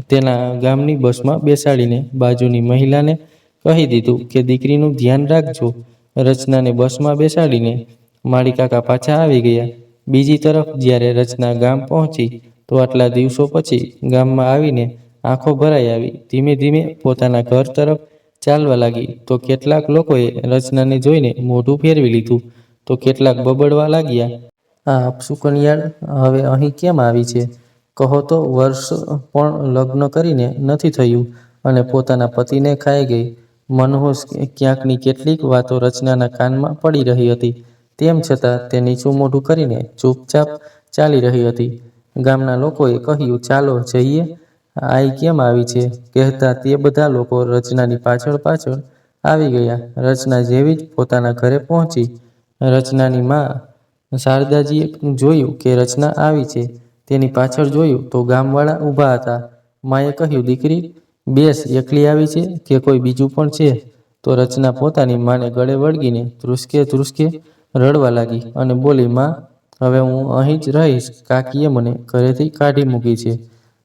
Speaker 1: તેના ગામની બસમાં બેસાડીને બાજુની મહિલાને કહી દીધું કે દીકરીનું ધ્યાન રાખજો. રચનાને બસમાં બેસાડીને માળી કાકા પાછા આવી ગયા. બીજી તરફ જ્યારે રચના ગામ પહોંચી તો આટલા દિવસો પછી ગામમાં આવીને આંખો ભરાઈ આવી. ધીમે ધીમે પોતાના ઘર તરફ ચાલવા લાગી. તો કેટલાક લોકોએ રચનાને જોઈને મોઢું ફેરવી લીધું, તો કેટલાક બબડવા લાગ્યા, આ અપશુકનિયાળ હવે અહીં કેમ આવી છે? કહો તો વર્ષ પણ લગ્ન કરીને નથી થયું અને પોતાના પતિને ખાઈ ગઈ. મનહૂસ ક્યાંકની કેટલીક વાતો રચનાના કાનમાં પડી રહી હતી. તેમ છતાં તે નીચું મોઢું કરીને ચૂપચાપ ચાલી રહી હતી. ગામના લોકોએ કહ્યું, ચાલો જઈએ, આઈ કેમ આવી છે? કહેતા તે બધા લોકો રચનાની પાછળ પાછળ આવી ગયા. રચના જેવી જ પોતાના ઘરે પહોંચી, રચનાની મા શારદાજીએ જોયું કે રચના આવી છે. તેની પાછળ જોયું તો ગામવાળા ઊભા હતા. માએ કહ્યું, દીકરી બેસ, એકલી આવી છે કે કોઈ બીજું પણ છે? તો રચના પોતાની માને ગળે વળગીને ધ્રુસકે ધ્રુસકે રડવા લાગી અને બોલી, માં, હવે હું અહીં જ રહીશ. કાકીએ મને ઘરેથી કાઢી મૂકી છે.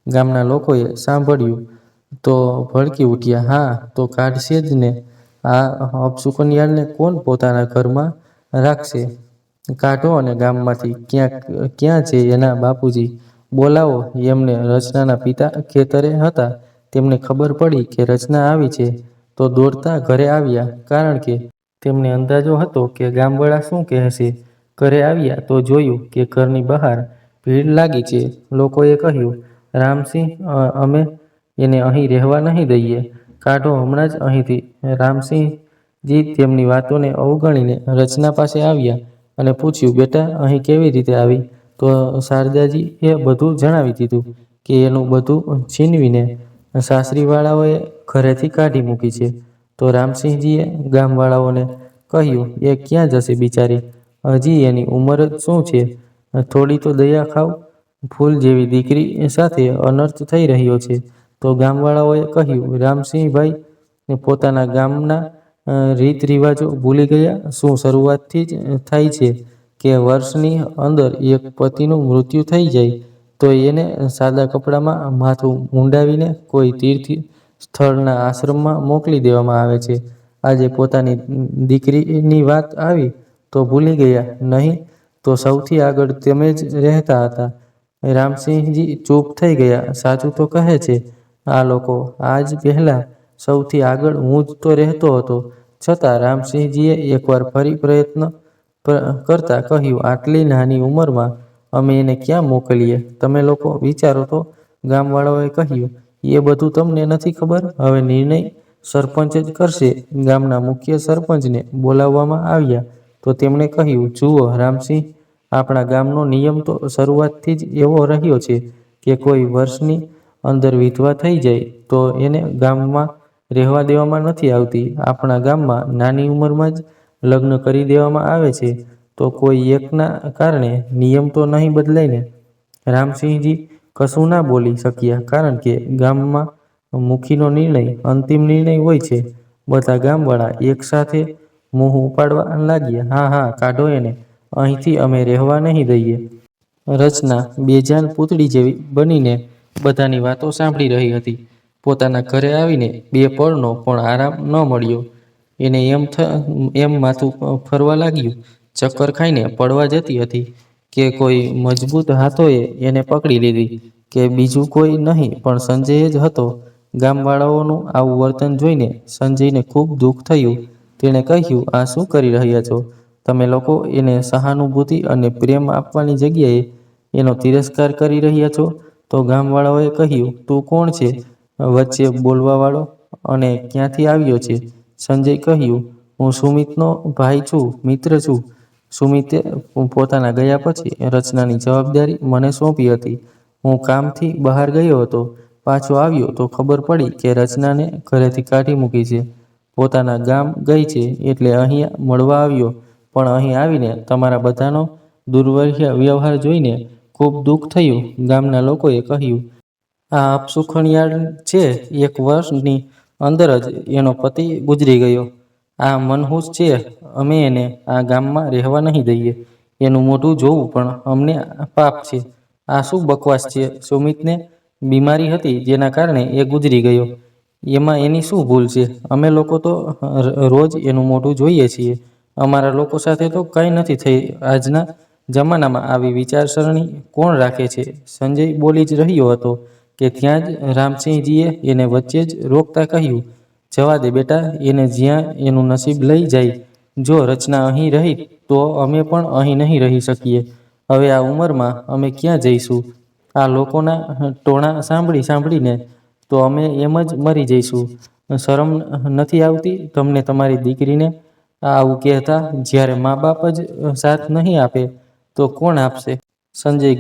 Speaker 1: ગામના લોકોએ સાંભળ્યું તો ભડકી ઉઠ્યા, હા, તો કાઢશે જ ને. આ અપશુકનિયાળને કોણ પોતાના ઘરમાં રાખશે? કાઢો. અને ગામમાંથી ક્યાં છે એના બાપુજી? બોલાવો એમને. રચનાના પિતા ખેતરે હતા. તેમને ખબર પડી કે રચના આવી છે તો દોડતા ઘરે આવ્યા, કારણ કે તેમને અંદાજો હતો કે ગામવાળા શું કહેશે. ઘરે આવ્યા તો જોયું કે ઘરની બહાર ભીડ લાગી છે. લોકોએ કહ્યું, રામસિંહ, અમે એને અહીં રહેવા નહીં દઈએ. કાઢો હમણાં જ અહીંથી. રામસિંહજી તેમની વાતોને અવગણીને રચના પાસે આવ્યા અને પૂછ્યું, બેટા, અહીં કેવી રીતે આવી? તો શારદાજીએ બધું જણાવી દીધું કે એનું બધું છીનવીને સાસરીવાળાઓએ ઘરેથી કાઢી મૂકી છે. તો રામસિંહજીએ ગામવાળાઓને કહ્યું, એ ક્યાં જશે બિચારી? હજી એની ઉંમર જ શું છે? થોડી તો દયા ખાવ. ફૂલ જેવી દીકરી સાથે અનર્થ થઈ રહ્યો છે. તો ગામવાળાઓએ કહ્યું, રામસિંહભાઈ પોતાના ગામના રીત રિવાજો ભૂલી ગયા? શું શરૂઆતથી જ થાય છે કે વર્ષની અંદર એક પતિનું મૃત્યુ થઈ જાય તો એને સાદા કપડામાં માથું મુંડાવીને કોઈ તીર્થ સ્થળના આશ્રમમાં મોકલી દેવામાં આવે છે? આજે પોતાની દીકરીની વાત આવી તો ભૂલી ગયા નહીં? તો સૌથી આગળ તમે જ રહેતા હતા. રામસિંહજી ચૂપ થઈ ગયા. સાચું તો કહે છે આ લોકો. આજ પહેલા સૌથી આગળ હું જ તો રહેતો હતો. છતાં રામસિંહજીએ એકવાર ફરી પ્રયત્ન કરતા કહ્યું, આટલી નાની ઉંમરમાં અમે એને ક્યાં મોકલીએ? તમે લોકો વિચારો તો. ગામવાળાઓએ કહ્યું, એ બધું તમને નથી ખબર. હવે નિર્ણય સરપંચ જ કરશે. ગામના મુખ્ય સરપંચને બોલાવવામાં આવ્યા તો તેમણે કહ્યું, જુઓ રામસિંહ, આપણા ગામનો નિયમ તો શરૂઆતથી જ એવો રહ્યો છે કે કોઈ વર્ષની અંદર વિધવા થઈ જાય તો એને ગામમાં રહેવા દેવામાં નથી આવતી. આપણા ગામમાં નાની ઉંમરમાં જ લગ્ન કરી દેવામાં આવે છે. તો કોઈ એકના કારણે નિયમ તો નહીં બદલાય ને? રામસિંહજી કશું ના બોલી શક્યા, કારણ કે ગામમાં મુખીનો નિર્ણય અંતિમ નિર્ણય હોય છે. બધા ગામવાળા એક સાથે મોં ઉપાડવા લાગ્યા, હા હા, કાઢો એને અહીંથી, અમે રહેવા નહીં દઈએ. રચના બેજાન પૂતળી જેવી બનીને બધાની વાતો સાંભળી રહી હતી. પોતાના ઘરે આવીને બે પળનો પણ આરામ ન મળ્યો. એને એમ માથું ફરવા લાગ્યું, ચક્કર ખાઈને પડવા જતી હતી કે કોઈ મજબૂત હાથોએ એને પકડી લીધી, કે બીજું કોઈ નહીં પણ સંજય જ હતો. ગામવાળાઓનું આવું વર્તન જોઈને સંજયને ખૂબ દુઃખ થયું. તેણે કહ્યું, આ શું કરી રહ્યા છો તમે લોકો? એને સહાનુભૂતિ અને પ્રેમ આપવાની જગ્યાએ એનો તિરસ્કાર કરી રહ્યા છો. તો ગામવાળાઓએ કહ્યું, તું કોણ છે વચ્ચે બોલવાવાળો, અને ક્યાંથી આવ્યો છે? સંજય કહ્યું, હું સુમિતનો ભાઈ છું, મિત્ર છું. સુમિતે પોતાના ગયા પછી રચનાની જવાબદારી મને સોંપી હતી. હું કામથી બહાર ગયો હતો. પાછો આવ્યો તો ખબર પડી કે રચનાને ઘરેથી કાઢી મૂકી છે. પોતાના ગામ ગઈ છે એટલે અહીંયા મળવા આવ્યો. પણ અહીં આવીને તમારા બધાનો દુર્વ્યવહાર જોઈને ખૂબ દુઃખ થયું. ગામના લોકોએ કહ્યું, આ અપશુકનિયાળ છે. એક વર્ષની અંદર જ એનો પતિ ગુજરી ગયો. આ મનહૂસ છે. અમે એને આ ગામમાં રહેવા નહીં દઈએ. એનું મોઢું જોવું પણ અમને પાપ છે. આ શું બકવાસ છે? સુમિતને બીમારી હતી જેના કારણે એ ગુજરી ગયો. એમાં એની શું ભૂલ છે? અમે લોકો તો રોજ એનું મોઢું જોઈએ છીએ. અમારા લોકો સાથે તો કંઈ નથી થઈ આજના જમાનામાં આવી વિચારસરણી કોણ રાખે છે? સંજય બોલી જ રહ્યો હતો કે ત્યાં જ રામસિંહજીએ એને વચ્ચે જ રોકતા કહ્યું, જવા દે બેટા, એને જ્યાં એનું નસીબ લઈ જાય. જો રચના અહીં રહી તો અમે પણ અહીં નહીં રહી શકીએ. હવે આ ઉંમરમાં અમે ક્યાં જઈશું? આ લોકોના ટોણા સાંભળીને તો અમે એમ જ મરી જઈશું. શરમ નથી આવતી તમને તમારી દીકરીને આવું કહેતા? જ્યારે મા બાપ જ સાથ નહીં આપે તો કોણ આપશે? સંજય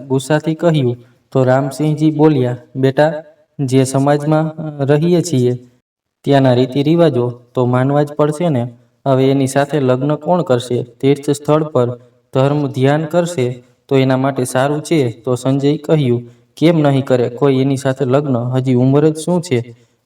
Speaker 1: ગુસ્સાથી કહ્યું. તો રામસિંહજી બોલ્યા, બેટા, જે સમાજમાં રહીએ છીએ ત્યાંના રીતિ રિવાજો તો માનવા જ પડશે ને. હવે એની સાથે લગ્ન કોણ કરશે? તીર્થ સ્થળ પર ધર્મ ધ્યાન કરશે તો એના માટે સારું છે. તો સંજય કહ્યું, કેમ નહીં કરે કોઈ એની સાથે લગ્ન? હજી ઉંમર જ શું છે?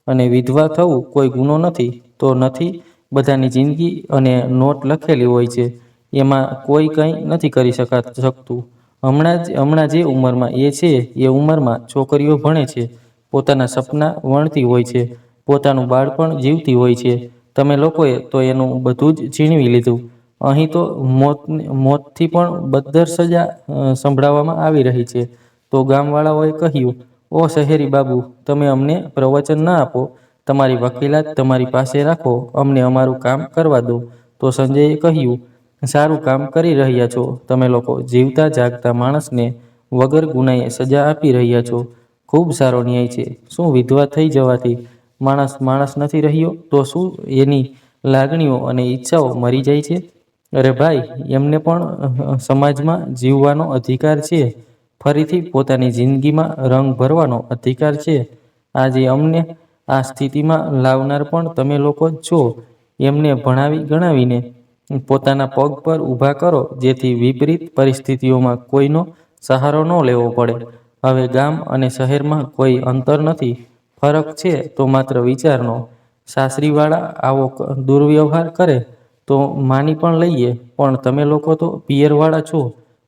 Speaker 1: અને વિધવા થવું કોઈ ગુનો નથી તો નથી? બધાની જિંદગી અને નોટ લખેલી હોય છે, એમાં કોઈ કંઈ નથી કરી શકતું. હમણાં જે ઉંમરમાં એ છે એ ઉંમરમાં છોકરીઓ ભણે છે, પોતાના સપના વણતી હોય છે, પોતાનું બાળપણ જીવતી હોય છે. તમે લોકોએ તો એનું બધું જ છીનવી લીધું. અહીં તો મોતથી પણ બદતર સજા સંભળાવવામાં આવી રહી છે. તો ગામવાળાઓએ કહ્યું, ઓ શહેરી બાબુ, તમે અમને પ્રવચન ના આપો, તમારી વકીલાત તમારી પાસે રાખો, અમને અમારું કામ કરવા દો. તો સંજયે કહ્યું, સારું કામ કરી રહ્યા છો તમે લોકો. જીવતા જાગતા માણસને વગર ગુનાએ સજા આપી રહ્યા છો. ખૂબ સારો ન્યાય છે. શું વિધવા થઈ જવાથી માણસ નથી રહ્યો? તો શું એની લાગણીઓ અને ઈચ્છાઓ મરી જાય છે? અરે ભાઈ, એમને પણ સમાજમાં જીવવાનો અધિકાર છે, ફરીથી પોતાની જિંદગીમાં રંગ ભરવાનો અધિકાર છે. આજે અમને આ સ્થિતિમાં લાવનાર પણ તમે લોકો જ છો. એમને ભણાવી ગણાવીને પોતાના પગ પર ઊભા કરો, જેથી વિપરીત પરિસ્થિતિઓમાં કોઈનો સહારો ન લેવો પડે. હવે ગામ અને શહેરમાં કોઈ અંતર નથી, ફરક છે તો માત્ર વિચારનો. સાસરીવાળા આવો દુર્વ્યવહાર કરે તો માની પણ લઈએ, પણ તમે લોકો તો પિયરવાળા છો.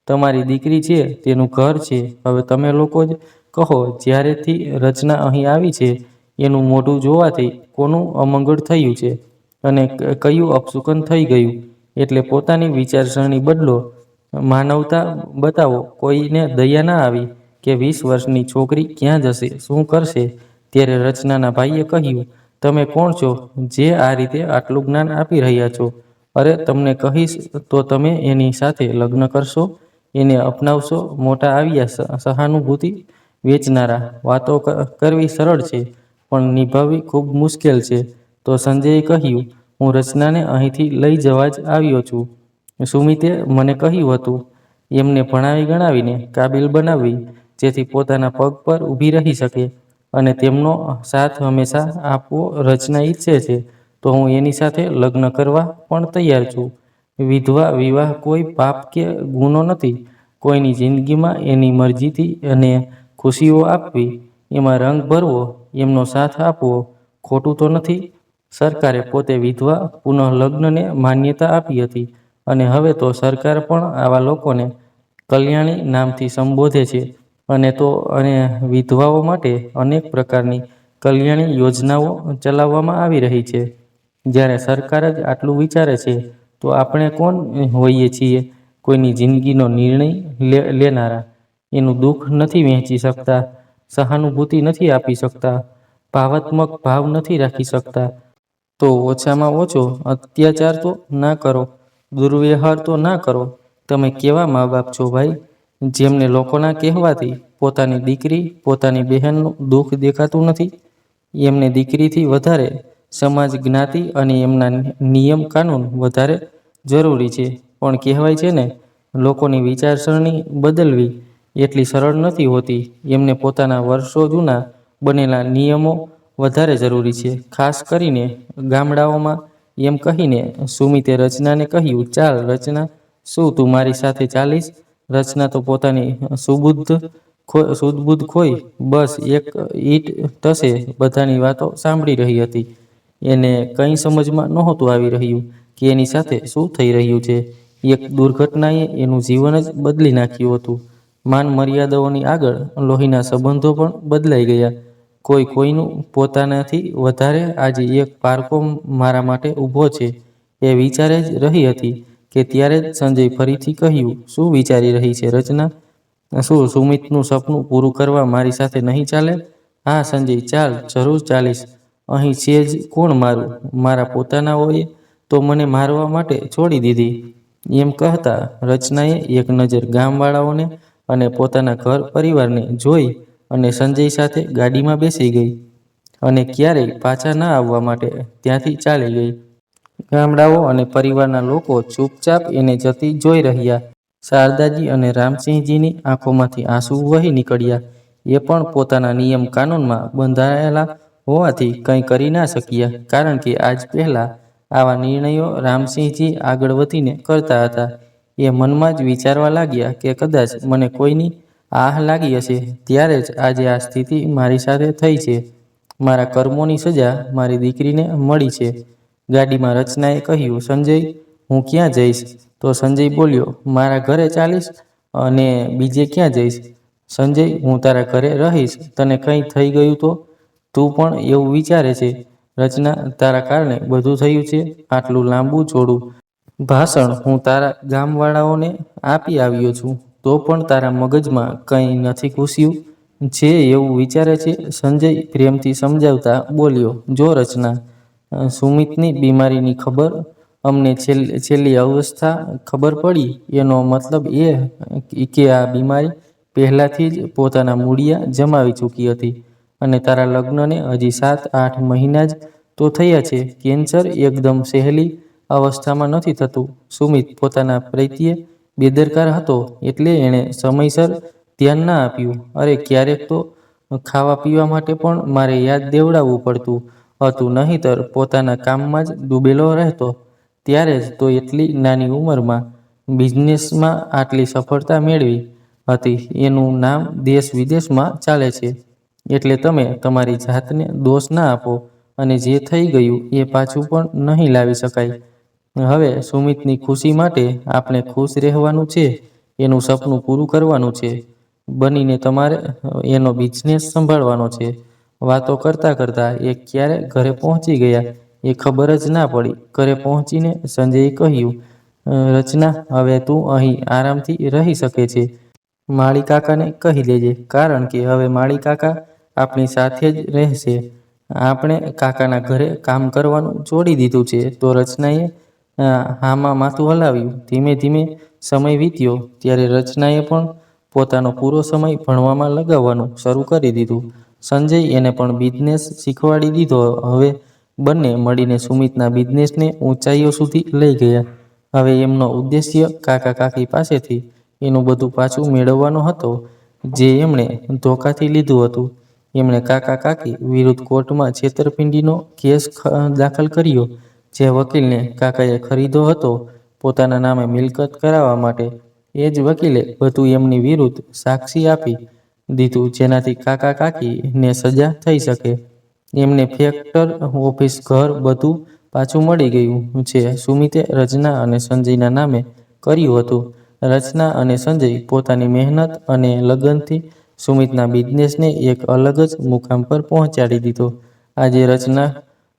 Speaker 1: તમારી દીકરી છે, તેનું ઘર છે. હવે તમે લોકો જ કહો, જ્યારેથી રચના અહીં આવી છે એનું મોઢું જોવાથી કોનું અમંગળ થયું છે અને કયું અપશુકન થઈ ગયું? એટલે પોતાની વિચારસરણી બદલો, માનવતા બતાવો. કોઈને દયા ના આવી કે 20 વર્ષની છોકરી ક્યાં જશે, શું કરશે? ત્યારે રચનાના ભાઈએ કહ્યું, તમે કોણ છો જે આ રીતે આટલું જ્ઞાન આપી રહ્યા છો? અરે, તમને કહીશ તો તમે એની સાથે લગ્ન કરશો, એને અપનાવશો? મોટા આવ્યા સહાનુભૂતિ વેચનારા. વાતો કરવી સરળ છે પણ નિભાવવી ખૂબ મુશ્કેલ છે. તો સંજયે કહ્યું, હું રચનાને અહીંથી લઈ જવા જ આવ્યો છું. સુમિતે મને કહ્યું હતું એમને ભણાવી ગણાવીને કાબિલ બનાવવી, જેથી પોતાના પગ પર ઊભી રહી શકે. અને તેમનો સાથ હંમેશા આપવો રચના ઈચ્છે છે તો હું એની સાથે લગ્ન કરવા પણ તૈયાર છું. વિધવા વિવાહ કોઈ પાપ કે ગુનો નથી. કોઈની જિંદગીમાં એની મરજીથી અને ખુશીઓ આપવી, એમાં રંગ ભરવો, એમનો સાથ આપવો ખોટું તો નથી. સરકારે પોતે વિધવા પુનઃલગ્નને માન્યતા આપી હતી અને હવે તો સરકાર પણ આવા લોકોને કલ્યાણી નામથી સંબોધે છે. અને વિધવાઓ માટે અનેક પ્રકારની કલ્યાણી યોજનાઓ ચલાવવામાં આવી રહી છે. જ્યારે સરકાર જ આટલું વિચારે છે તો આપણે કોણ હોઈએ છીએ કોઈની જિંદગીનો નિર્ણય લેનારા? એનું દુઃખ નથી વહેંચી શકતા, સહાનુભૂતિ નથી આપી શકતા, ભાવાત્મક ભાવ નથી રાખી શકતા, તો ઓછામાં ઓછો અત્યાચાર તો ના કરો, દુર્વ્યવહાર તો ના કરો. તમે કેવા મા બાપ છો ભાઈ, જેમને લોકોના કહેવાથી પોતાની દીકરી, પોતાની બહેનનું દુઃખ દેખાતું નથી? એમને દીકરીથી વધારે સમાજ, જ્ઞાતિ અને એમના નિયમ કાનૂન વધારે જરૂરી છે. પણ કહેવાય છે ને, લોકોની વિચારસરણી બદલવી એટલી સરળ નથી હોતી. એમને પોતાના વર્ષો જૂના બનેલા નિયમો વધારે જરૂરી છે, ખાસ કરીને ગામડાઓમાં. એમ કહીને સુમિતે રચનાને કહ્યું, ચાલ રચના, શું તું મારી સાથે ચાલીશ? રચના તો પોતાની સુદબુદ્ધ ખોઈ બસ એક ઈંટ ટસે બધાની વાતો સાંભળી રહી હતી. એને કંઈ સમજમાં નહોતું આવી રહ્યું કે એની સાથે શું થઈ રહ્યું છે. એક દુર્ઘટનાએ એનું જીવન જ બદલી નાખ્યું હતું. માન મર્યાદાઓની આગળ લોહીના સંબંધો પણ બદલાઈ ગયા. કોઈ કોઈનું પોતાનાથી વધારે. આજે એક પારકો મારા માટે ઊભો છે એ વિચારે જ રહી હતી કે ત્યારે જ સંજય ફરીથી કહ્યું, શું વિચારી રહી છે રચના? શું સુમિતનું સપનું પૂરું કરવા મારી સાથે નહીં ચાલે? હા સંજય, ચાલ, જરૂર ચાલીશ. અહીં છે જ કોણ મારું? મારા પોતાનાઓએ તો મને મારવા માટે છોડી દીધી. એમ કહેતા રચનાએ એક નજર ગામવાળાઓને અને પોતાના ઘર પરિવારને જોઈ અને સંજય સાથે ગાડીમાં બેસી ગઈ અને ક્યારેય પાછા ન આવવા માટે ત્યાંથી ચાલી ગઈ. ગામડાઓ અને પરિવારના લોકો ચૂપચાપ એને જતી જોઈ રહ્યા. શારદાજી અને રામસિંહજીની આંખોમાંથી આંસુ વહી નીકળ્યા. એ પણ પોતાના નિયમ કાનૂનમાં બંધાયેલા હોવાથી કંઈ કરી ના શક્યા, કારણ કે આજ પહેલા આવા નિર્ણયો રામસિંહજી આગળ વધીને કરતા હતા. એ મનમાં જ વિચારવા લાગ્યા કે કદાચ મને કોઈની આહ લાગી હશે, ત્યારે જ આજે આ સ્થિતિ મારી સાથે થઈ છે. મારા કર્મોની સજા મારી દીકરીને મળી છે. ગાડીમાં રચનાએ કહ્યું, સંજય, હું ક્યાં જઈશ? તો સંજય બોલ્યો, મારા ઘરે ચાલીશ અને બીજે ક્યાં જઈશ? સંજય, હું તારા ઘરે રહીશ. તને કંઈ થઈ ગયું તો? તું પણ એવું વિચારે છે? રચના, તારા કારણે બધું થયું છે. આટલું લાંબુ ચોડું ભાષણ હું તારા ગામવાળાઓને આપી આવ્યો છું, તો પણ તારા મગજમાં કંઈ નથી ઘૂસ્યું? છે એવું વિચારે છે? સંજય પ્રેમથી સમજાવતા બોલ્યો, જો રચના, સુમિતની બીમારીની ખબર અમને છેલ્લી અવસ્થા ખબર પડી, એનો મતલબ એ કે આ બીમારી પહેલાથી જ પોતાના મૂળિયા જમાવી ચૂકી હતી અને તારા લગ્નને હજી 7-8 મહિના જ તો થયા છે. કેન્સર એકદમ સહેલી અવસ્થામાં નથી થતું. સુમિત પોતાના પ્રત્યે બેદરકાર હતો એટલે એણે સમયસર ધ્યાન ના આપ્યું. અરે, ક્યારેક તો ખાવા પીવા માટે પણ મારે યાદ દેવડાવવું પડતું હતું, નહીંતર પોતાના કામમાં જ ડૂબેલો રહેતો. ત્યારે જ તો એટલી નાની ઉંમરમાં બિઝનેસમાં આટલી સફળતા મેળવી હતી. એનું નામ દેશ વિદેશમાં ચાલે છે. એટલે તમે તમારી જાતને દોષ ના આપો. અને જે થઈ ગયું એ પાછું પણ નહીં લાવી શકાય. હવે સુમિતની ખુશી માટે આપણે ખુશ રહેવાનું છે, એનું સપનું પૂરું કરવાનું છે. બનીને તમારે એનો બિઝનેસ સંભાળવાનો છે. વાતો કરતા કરતા એ ક્યારે ઘરે પહોંચી ગયા એ ખબર જ ના પડી. ઘરે પહોંચીને સંજયે કહ્યું, રચના, હવે તું અહીં આરામથી રહી શકે છે. માળી કાકાને કહી દેજે, કારણ કે હવે માળી કાકા આપણી સાથે જ રહેશે. આપણે કાકાના ઘરે કામ કરવાનું છોડી દીધું છે. તો રચનાએ હામાં માથું હલાવ્યું. ધીમે ધીમે સમય વીત્યો. ત્યારે રચનાએ પણ પોતાનો પૂરો સમય ભણવામાં લગાવવાનું શરૂ કરી દીધું. સંજય એને પણ બિઝનેસ શીખવાડી દીધો. હવે બંને મળીને સુમિતના બિઝનેસને ઊંચાઈઓ સુધી લઈ ગયા. હવે એમનો ઉદ્દેશ્ય કાકા કાકી પાસેથી એનું બધું પાછું મેળવવાનો હતો, જે એમણે ધોકાથી લીધું હતું. એમણે કાકા કાકી વિરુદ્ધ કોર્ટમાં છેતરપિંડીનો કેસ દાખલ કર્યો. જે વકીલને કાકાએ ખરીદ્યો હતો પોતાના નામે મિલકત કરાવવા માટે, એ જ વકીલે બધું એમની વિરુદ્ધ સાક્ષી આપી દીધું, જેનાથી કાકા કાકી ને સજા થઈ શકે. એમને ફેક્ટર, ઓફિસ, ઘર બધું પાછું મળી ગયું છે. સુમિતે રચના અને સંજયના નામે કર્યું હતું. રચના અને સંજય પોતાની મહેનત અને લગનથી સુમિતના બિઝનેસને એક અલગ જ મુકામ પર પહોંચાડી દીધો. આજે રચના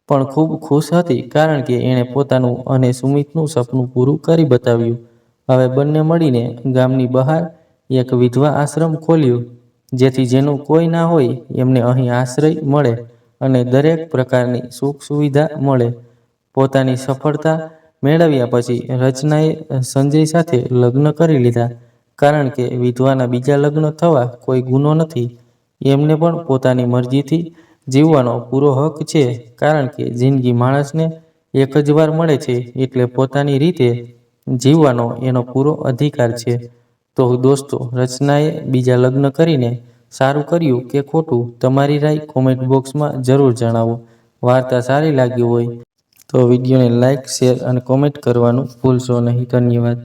Speaker 1: પણ ખૂબ ખુશ હતી, કારણ કે એણે પોતાનું અને સુમિતનું સપનું પૂરું કરી બતાવ્યું. હવે બંને મળીને ગામની બહાર એક વિધવા આશ્રમ ખોલ્યો, જેથી જેનું કોઈ ના હોય એમને અહીં આશ્રય મળે અને દરેક પ્રકારની સુખ સુવિધા મળે. પોતાની સફળતા મેળવ્યા પછી રચનાએ સંજય સાથે લગ્ન કરી લીધા, કારણ કે વિધવાના બીજા લગ્ન થવા કોઈ ગુનો નથી. એમને પણ પોતાની મરજીથી જીવવાનો પૂરો હક છે, કારણ કે જિંદગી માણસને એક જ વાર મળે છે, એટલે પોતાની રીતે જીવવાનો એનો પૂરો અધિકાર છે. તો દોસ્તો, રચનાએ બીજા લગ્ન કરીને સારું કર્યું કે ખોટું, તમારી રાય કોમેન્ટ બોક્સમાં જરૂર જણાવો. વાર્તા સારી લાગી હોય તો વિડીયોને લાઇક, શેર અને કોમેન્ટ કરવાનું ભૂલશો નહીં. ધન્યવાદ.